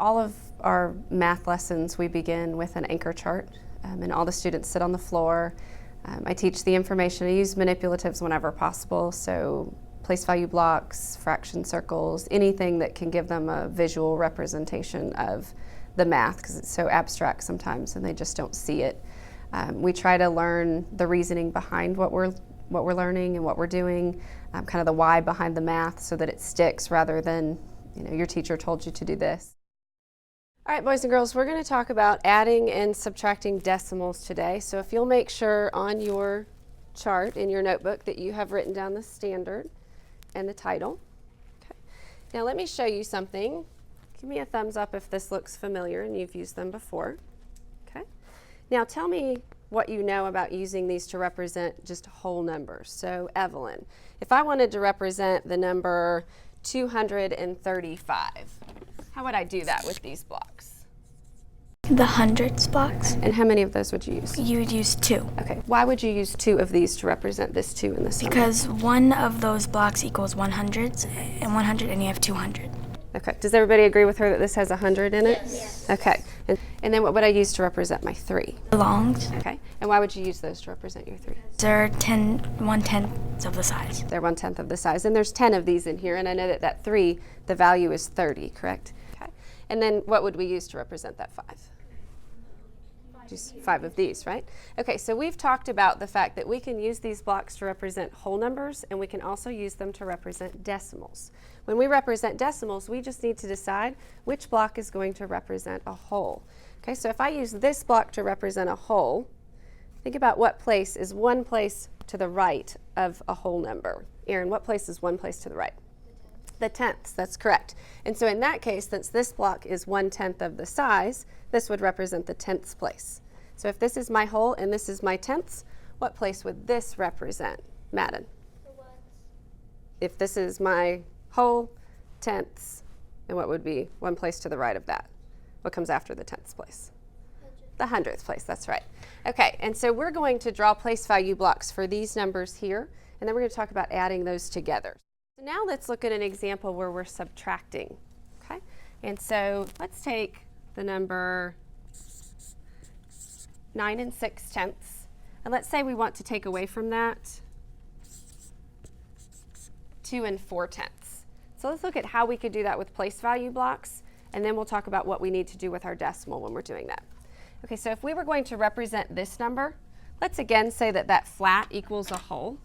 All of our math lessons, we begin with an anchor chart, and all the students sit on the floor. I teach the information. I use manipulatives whenever possible, so place value blocks, fraction circles, anything that can give them a visual representation of the math, because it's so abstract sometimes and they just don't see it. We try to learn the reasoning behind what we're learning and what we're doing, kind of the why behind the math, so that it sticks rather than, you know, your teacher told you to do this. All right, boys and girls, we're going to talk about adding and subtracting decimals today. So if you'll make sure on your chart in your notebook that you have written down the standard and the title. Okay. Now let me show you something. Give me a thumbs up if this looks familiar and you've used them before. Okay. Now tell me what you know about using these to represent just whole numbers. So Evelyn, if I wanted to represent the number 235, how would I do that with these blocks? The hundreds blocks. And how many of those would you use? You would use 2. Okay, why would you use 2 of these to represent this 2 and this number? Because one of those blocks equals 100, and you have 200. Okay, does everybody agree with her that this has 100 in it? Yes. Okay, and then what would I use to represent my 3? Longs. Okay, and why would you use those to represent your 3? They're 1/10 of the size. They're 1/10 of the size, and there's 10 of these in here, and I know that 3, the value is 30, correct? Okay, and then what would we use to represent that 5? Just 5 of these, right? Okay, so we've talked about the fact that we can use these blocks to represent whole numbers, and we can also use them to represent decimals. When we represent decimals, we just need to decide which block is going to represent a whole. Okay, so if I use this block to represent a whole, think about what place is one place to the right of a whole number. Erin, what place is one place to the right? The tenths, that's correct. And so in that case, since this block is 1/10 of the size, this would represent the tenths place. So if this is my whole and this is my tenths, what place would this represent? Madden? The ones. If this is my whole, tenths, and what would be one place to the right of that? What comes after the tenths place? 100. The hundredth place, that's right. Okay, and so we're going to draw place value blocks for these numbers here, and then we're going to talk about adding those together. So now let's look at an example where we're subtracting, okay? And so let's take the number 9 6/10, and let's say we want to take away from that 2 4/10. So let's look at how we could do that with place value blocks, and then we'll talk about what we need to do with our decimal when we're doing that. Okay, so if we were going to represent this number, let's again say that that flat equals a whole.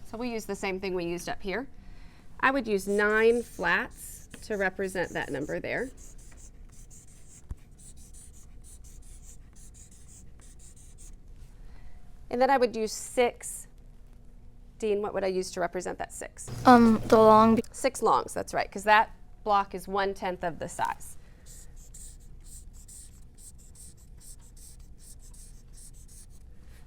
So we use the same thing we used up here. I would use 9 flats to represent that number there. And then I would use 6. Dean, what would I use to represent that 6? The long. 6 longs, that's right, because that block is 1/10 of the size.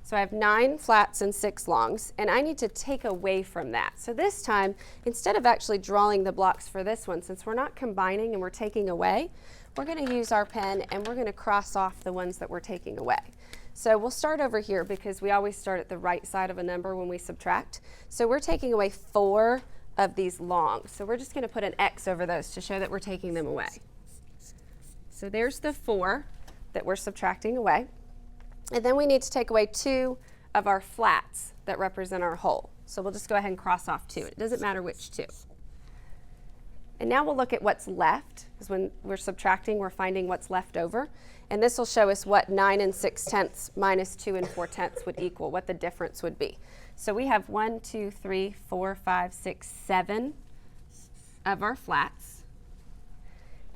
So I have 9 flats and 6 longs, and I need to take away from that. So this time, instead of actually drawing the blocks for this one, since we're not combining and we're taking away, we're going to use our pen and we're going to cross off the ones that we're taking away. So we'll start over here because we always start at the right side of a number when we subtract. So we're taking away 4 of these longs. So we're just going to put an X over those to show that we're taking them away. So there's the 4 that we're subtracting away. And then we need to take away 2 of our flats that represent our whole. So we'll just go ahead and cross off 2. It doesn't matter which 2. And now we'll look at what's left, because when we're subtracting, we're finding what's left over. And this will show us what 9 6/10 minus 2 4/10 would equal, what the difference would be. So we have 1, 2, 3, 4, 5, 6, 7 of our flats.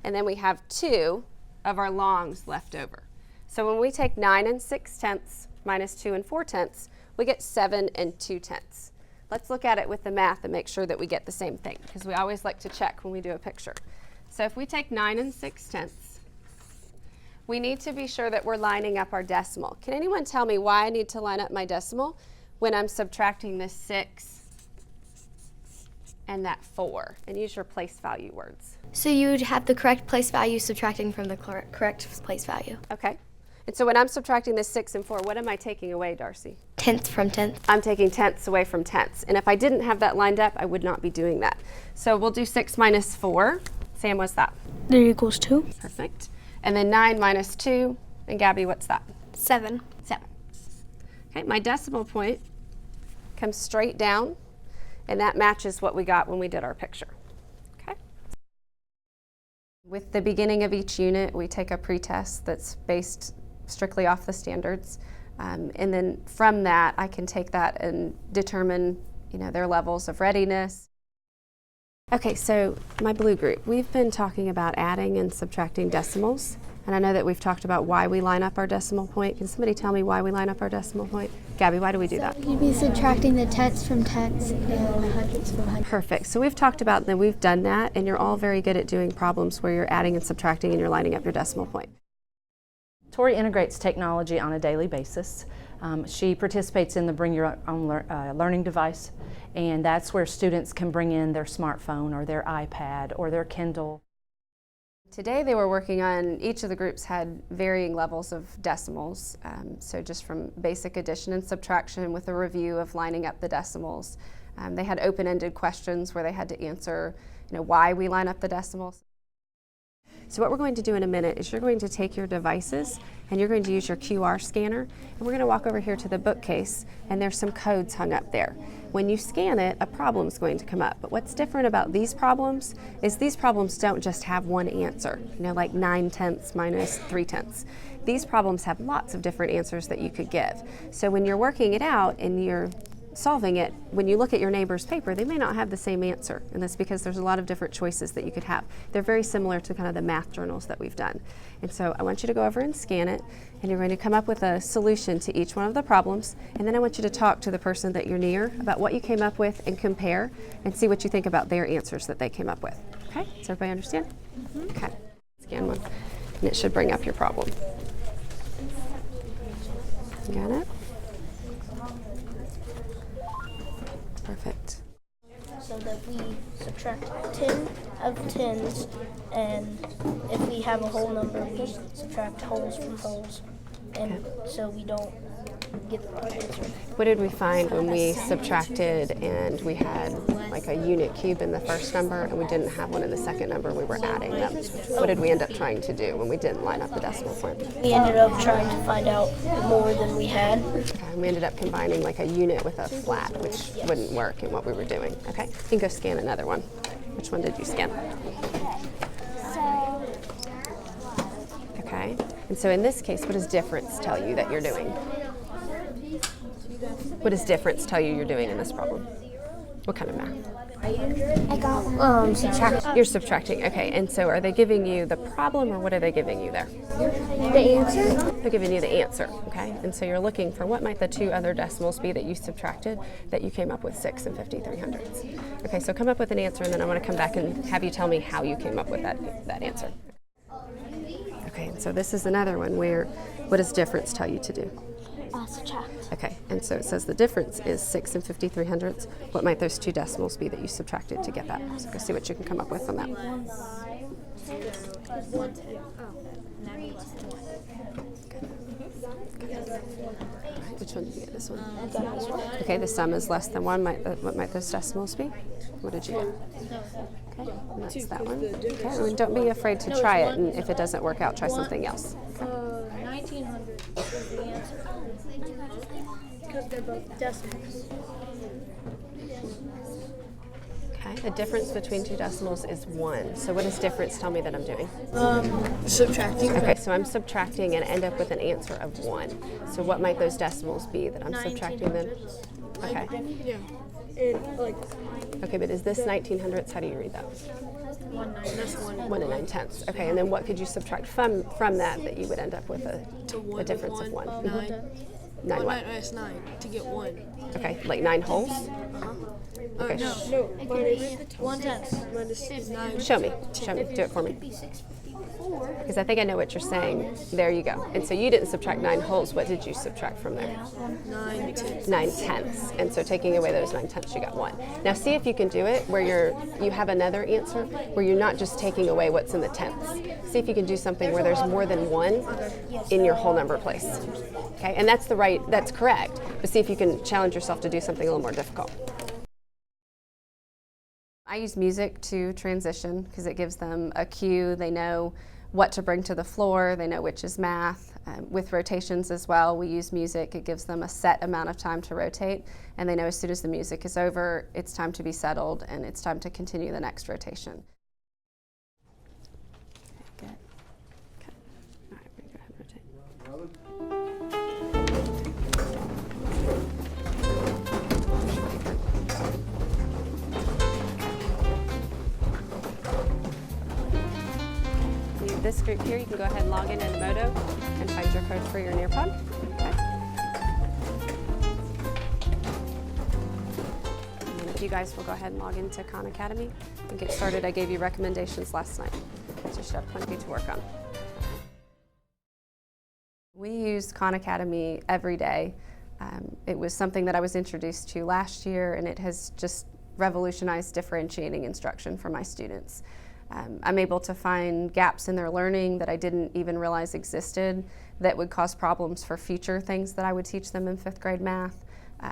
And then we have 2 of our longs left over. So when we take 9 6/10 minus 2 4/10, we get 7 2/10. Let's look at it with the math and make sure that we get the same thing, because we always like to check when we do a picture. So if we take 9 6/10, we need to be sure that we're lining up our decimal. Can anyone tell me why I need to line up my decimal when I'm subtracting this 6 and that 4? And use your place value words. So you'd have the correct place value subtracting from the correct place value. Okay. And so when I'm subtracting this 6 and 4, what am I taking away, Darcy? Tenth from tenth. I'm taking tenths away from tenths. And if I didn't have that lined up, I would not be doing that. So we'll do 6 minus 4. Sam, what's that? 3 equals 2. Perfect. And then 9 minus 2. And Gabby, what's that? 7. 7. Okay, my decimal point comes straight down, and that matches what we got when we did our picture. Okay. With the beginning of each unit, we take a pretest that's based strictly off the standards. And then from that, I can take that and determine, their levels of readiness. Okay, so my blue group, we've been talking about adding and subtracting decimals. And I know that we've talked about why we line up our decimal point. Can somebody tell me why we line up our decimal point? Gabby, why do we do that? You'd be subtracting the tenths from tenths and the hundredths from hundredths. Perfect. So we've talked about that, we've done that, and you're all very good at doing problems where you're adding and subtracting and you're lining up your decimal point. Tori integrates technology on a daily basis. She participates in the Bring Your Own Learning device, and that's where students can bring in their smartphone or their iPad or their Kindle. Today they were working on, each of the groups had varying levels of decimals, so just from basic addition and subtraction with a review of lining up the decimals. They had open-ended questions where they had to answer why we line up the decimals. So what we're going to do in a minute is you're going to take your devices and you're going to use your QR scanner, and we're going to walk over here to the bookcase, and there's some codes hung up there. When you scan it, a problem is going to come up. But what's different about these problems is these problems don't just have one answer, like 9/10 minus 3/10. These problems have lots of different answers that you could give. So when you're working it out and you're solving it, when you look at your neighbor's paper, they may not have the same answer, and that's because there's a lot of different choices that you could have. They're very similar to kind of the math journals that we've done. And so I want you to go over and scan it, and you're going to come up with a solution to each one of the problems, and then I want you to talk to the person that you're near about what you came up with and compare and see what you think about their answers that they came up with. Okay, does everybody understand? Okay, scan one, and it should bring up your problem. You got it? Perfect. So that we subtract 10 of 10s, and if we have a whole number, we subtract wholes from wholes, and so we don't get the wrong answer. What did we find when we subtracted and we had like a unit cube in the first number and we didn't have one in the second number, we were adding them? What did we end up trying to do when we didn't line up the decimal point? We ended up trying to find out more than we had. And we ended up combining like a unit with a flat, which wouldn't work in what we were doing. Okay, you can go scan another one. Which one did you scan? Okay, and so in this case, what does difference tell you that you're doing? What does difference tell you you're doing in this problem? What kind of math? I got subtract. You're subtracting, okay, and so are they giving you the problem or what are they giving you there? The answer? They're giving you the answer, okay? And so you're looking for what might the two other decimals be that you subtracted that you came up with 6 and 53/100. Okay, so come up with an answer and then I want to come back and have you tell me how you came up with that answer. Okay, and so this is another one where what does difference tell you to do? Subtract. Okay, and so it says the difference is 6 and 53/100. What might those two decimals be that you subtracted to get that? So go see what you can come up with on that. Which one did you get? This one? Okay, the sum is less than 1. What might those decimals be? What did you get? Okay, and that's that one. Okay, and don't be afraid to try it, and if it doesn't work out, try something else. 1900 is the answer. Because they're both decimals. Okay, the difference between two decimals is 1. So what does difference tell me that I'm doing? Subtracting. Okay, so I'm subtracting and end up with an answer of 1. So what might those decimals be that I'm subtracting then? Okay. Okay, but is this 1900ths? How do you read that? 1 and 9/10. Okay, and then what could you subtract from that you would end up with a difference of 1? 9 what? Minus 9 to get 1. Okay, like 9 wholes? Okay, No, 1/10. minus 9. show me. Do it for me. Because I think I know what you're saying. There you go. And so you didn't subtract 9 wholes. What did you subtract from there? 9 tenths. 9/10. And so taking away those 9/10, you got 1. Now see if you can do it where you have another answer where you're not just taking away what's in the tenths. See if you can do something where there's more than 1 in your whole number place. Okay, and that's correct. But see if you can challenge yourself to do something a little more difficult. I use music to transition because it gives them a cue. They know what to bring to the floor. They know which is math. With rotations as well, we use music. It gives them a set amount of time to rotate, and they know as soon as the music is over, it's time to be settled and it's time to continue the next rotation. Good. Okay. All right, go ahead and rotate. This group here, you can go ahead and log in Edmodo and find your code for your Nearpod. Okay. And then if you guys will go ahead and log into Kahn Academy and get started. I gave you recommendations last night, so you should have plenty to work on. We use Kahn Academy every day. It was something that I was introduced to last year, and it has just revolutionized differentiating instruction for my students. I'm able to find gaps in their learning that I didn't even realize existed that would cause problems for future things that I would teach them in 5th grade math,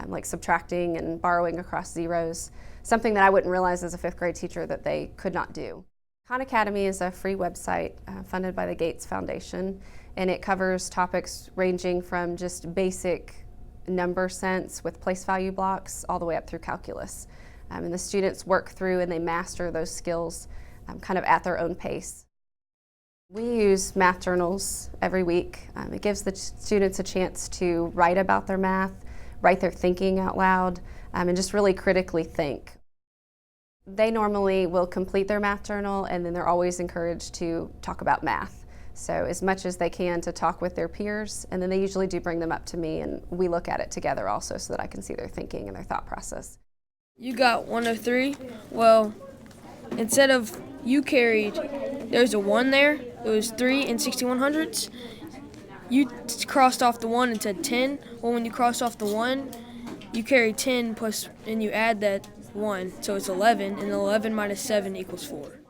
like subtracting and borrowing across zeros, something that I wouldn't realize as a 5th grade teacher that they could not do. Kahn Academy is a free website funded by the Gates Foundation, and it covers topics ranging from just basic number sense with place value blocks all the way up through calculus. And the students work through and they master those skills kind of at their own pace. We use math journals every week. It gives the students a chance to write about their math, write their thinking out loud, and just really critically think. They normally will complete their math journal, and then they're always encouraged to talk about math. So as much as they can to talk with their peers, and then they usually do bring them up to me, and we look at it together also so that I can see their thinking and their thought process. You got 103. Well, instead of you carried, there's a 1 there. It was 3 and 6100ths. You crossed off the 1 and said 10. Well, when you crossed off the 1, you carry 10 plus, and you add that 1, so it's 11, and 11 minus 7 equals 4.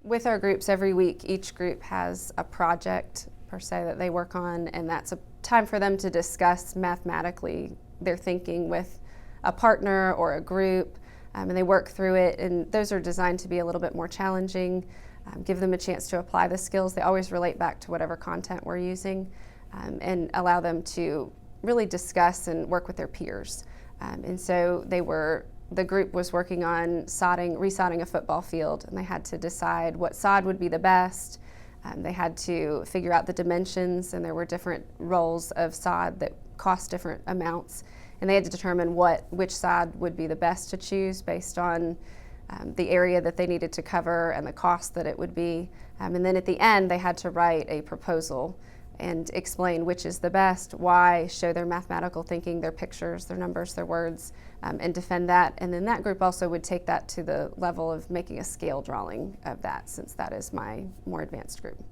With our groups every week, each group has a project per se that they work on, and that's a time for them to discuss mathematically their thinking with a partner or a group. And they work through it, and those are designed to be a little bit more challenging, give them a chance to apply the skills. They always relate back to whatever content we're using, and allow them to really discuss and work with their peers. And so the group was working on resodding a football field, and they had to decide what sod would be the best. They had to figure out the dimensions, and there were different rolls of sod that cost different amounts. And they had to determine which side would be the best to choose based on the area that they needed to cover and the cost that it would be. And then at the end, they had to write a proposal and explain which is the best, why, show their mathematical thinking, their pictures, their numbers, their words, and defend that. And then that group also would take that to the level of making a scale drawing of that, since that is my more advanced group.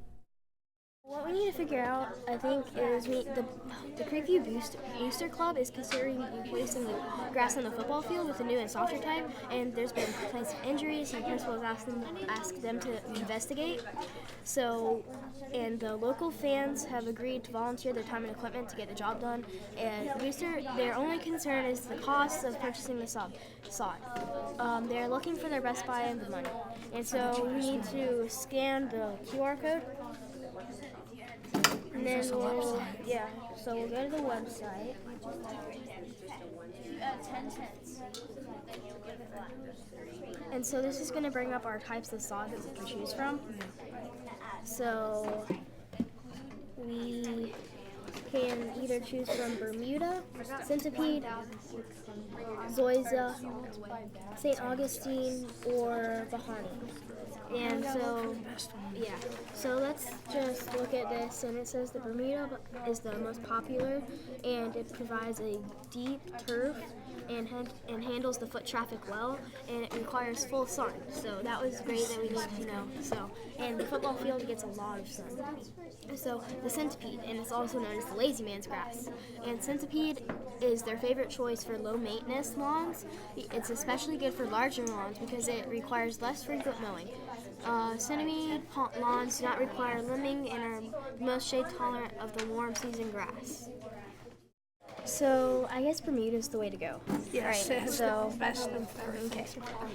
What we need to figure out, I think, is the Creekview Booster Club is considering replacing the grass on the football field with a new and softer type, and there's been complaints of injuries, and principals asked them to investigate. So, and the local fans have agreed to volunteer their time and equipment to get the job done. And their only concern is the cost of purchasing the sod. They're looking for their best buy and the money. And so we need to scan the QR code. And then so we'll go to the website. And so this is going to bring up our types of sod that we can choose from. So we can either choose from Bermuda, Centipede, Zoysia, St. Augustine, or Bahani. And so let's just look at this, and it says the Bermuda is the most popular, and it provides a deep turf and handles the foot traffic well, and it requires full sun. So that was great that we needed to know. And the football field gets a lot of sun. So the Centipede, and it's also known as the lazy man's grass. And Centipede is their favorite choice for low maintenance lawns. It's especially good for larger lawns because it requires less frequent mowing. Centipede lawns do not require limbing and are the most shade tolerant of the warm season grass. So I guess Bermuda's the way to go. Yes, Right, it's so the best of everything. okay.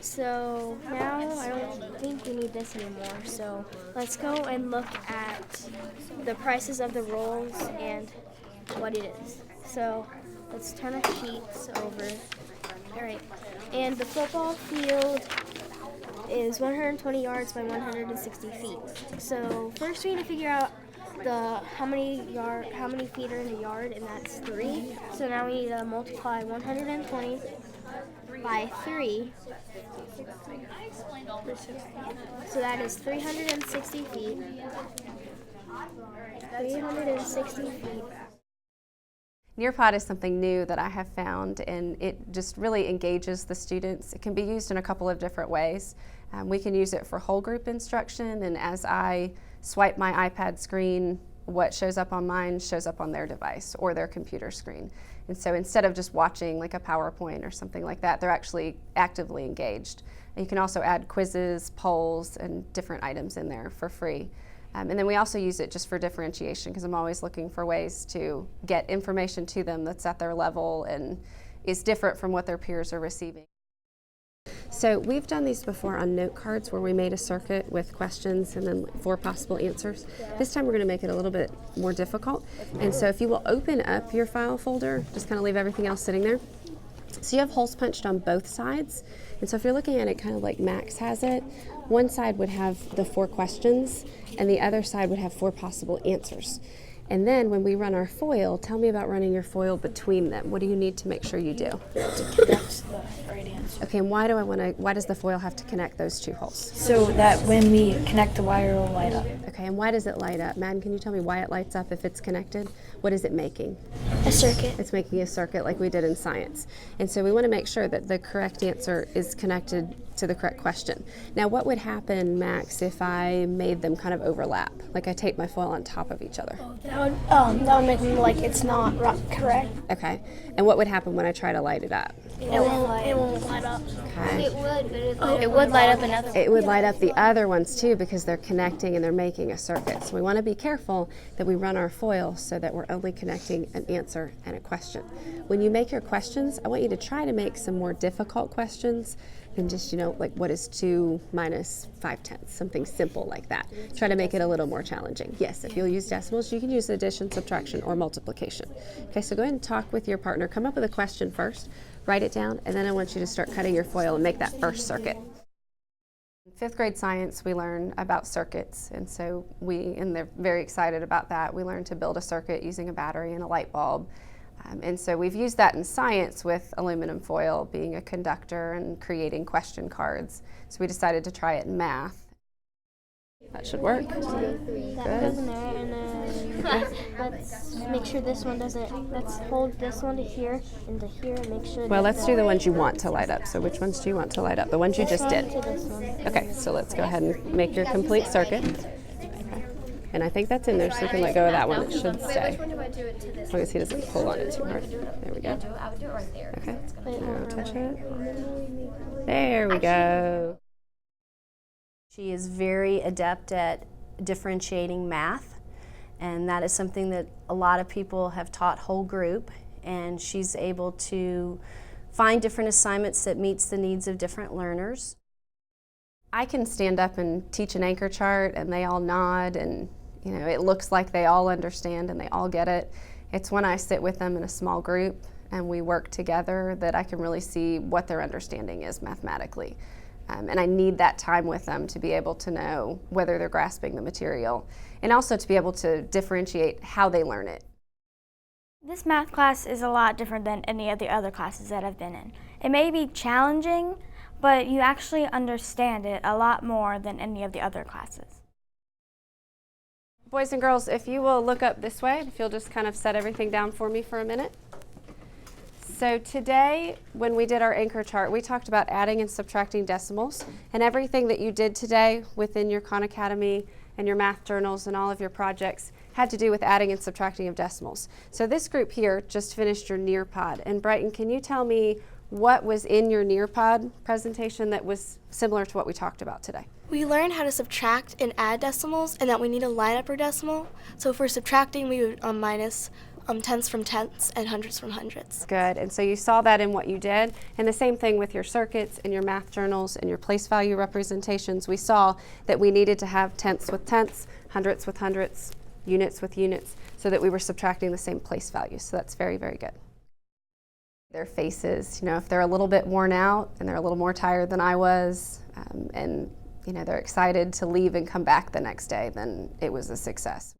So now I don't think we need this anymore. So let's go and look at the prices of the rolls and what it is. So let's turn our sheets over. All right, and the football field is 120 yards by 160 feet. So first we need to figure out how many feet are in a yard, and that's 3. So now we need to multiply 120 by 3. So that is 360 feet. 360 feet. Nearpod is something new that I have found, and it just really engages the students. It can be used in a couple of different ways. We can use it for whole group instruction, and as I swipe my iPad screen, what shows up on mine shows up on their device or their computer screen. And so instead of just watching like a PowerPoint or something like that, they're actually actively engaged. And you can also add quizzes, polls, and different items in there for free. And then we also use it just for differentiation, because I'm always looking for ways to get information to them that's at their level and is different from what their peers are receiving. So we've done these before on note cards where we made a circuit with questions and then 4 possible answers. This time we're going to make it a little bit more difficult. And so if you will open up your file folder, just kind of leave everything else sitting there. So you have holes punched on both sides. And so if you're looking at it kind of like Max has it, one side would have the 4 questions and the other side would have 4 possible answers. And then when we run our foil, tell me about running your foil between them. What do you need to make sure you do? That's the right answer. Okay, and why does the foil have to connect those 2 holes? So that when we connect the wire, it'll light up. Okay, and why does it light up? Madden, can you tell me why it lights up if it's connected? What is it making? A circuit. It's making a circuit like we did in science. And so we want to make sure that the correct answer is connected to the correct question. Now, what would happen, Max, if I made them kind of overlap? Like I tape my foil on top of each other. That would make me like it's not correct. Okay, and what would happen when I try to light it up? It won't light up. Okay. It would, but It would light up another. It would light up the other ones too, because they're connecting and they're making a circuit. So we want to be careful that we run our foil so that we're only connecting an answer and a question. When you make your questions, I want you to try to make some more difficult questions than just, like what is 2 minus 5/10, something simple like that. Try to make it a little more challenging. Yes, if you'll use decimals, you can use addition, subtraction, or multiplication. Okay, so go ahead and talk with your partner. Come up with a question first, write it down, and then I want you to start cutting your foil and make that first circuit. In 5th grade science, we learn about circuits, and so and they're very excited about that. We learn to build a circuit using a battery and a light bulb. And so we've used that in science with aluminum foil being a conductor and creating question cards. So we decided to try it in math. That should work. that goes in there, and then let's make sure this one doesn't. Let's hold this one to here and to here, and make sure. Well, let's do the ones you want to light up. So which ones do you want to light up? The ones you just did. To this one. Okay, so let's go ahead and make your complete circuit. Okay. And I think that's in there, so you can let go of that one. It should stay. As long as he doesn't pull on it too hard. There we go. I would do it right there. Okay. Now touch it. There we go. She is very adept at differentiating math, and that is something that a lot of people have taught whole group, and she's able to find different assignments that meets the needs of different learners. I can stand up and teach an anchor chart and they all nod, and it looks like they all understand and they all get it. It's when I sit with them in a small group and we work together that I can really see what their understanding is mathematically. And I need that time with them to be able to know whether they're grasping the material and also to be able to differentiate how they learn it. This math class is a lot different than any of the other classes that I've been in. It may be challenging, but you actually understand it a lot more than any of the other classes. Boys and girls, if you will look up this way, if you'll just kind of set everything down for me for a minute. So today, when we did our anchor chart, we talked about adding and subtracting decimals, and everything that you did today within your Kahn Academy and your math journals and all of your projects had to do with adding and subtracting of decimals. So this group here just finished your Nearpod. And Brighton, can you tell me what was in your Nearpod presentation that was similar to what we talked about today? We learned how to subtract and add decimals, and that we need to line up our decimal. So if we're subtracting, we would minus Tenths from tenths and hundredths from hundredths. Good, and so you saw that in what you did, and the same thing with your circuits and your math journals and your place value representations. We saw that we needed to have tenths with tenths, hundredths with hundredths, units with units, so that we were subtracting the same place value. So that's very, very good. Their faces, if they're a little bit worn out and they're a little more tired than I was, and they're excited to leave and come back the next day, then it was a success.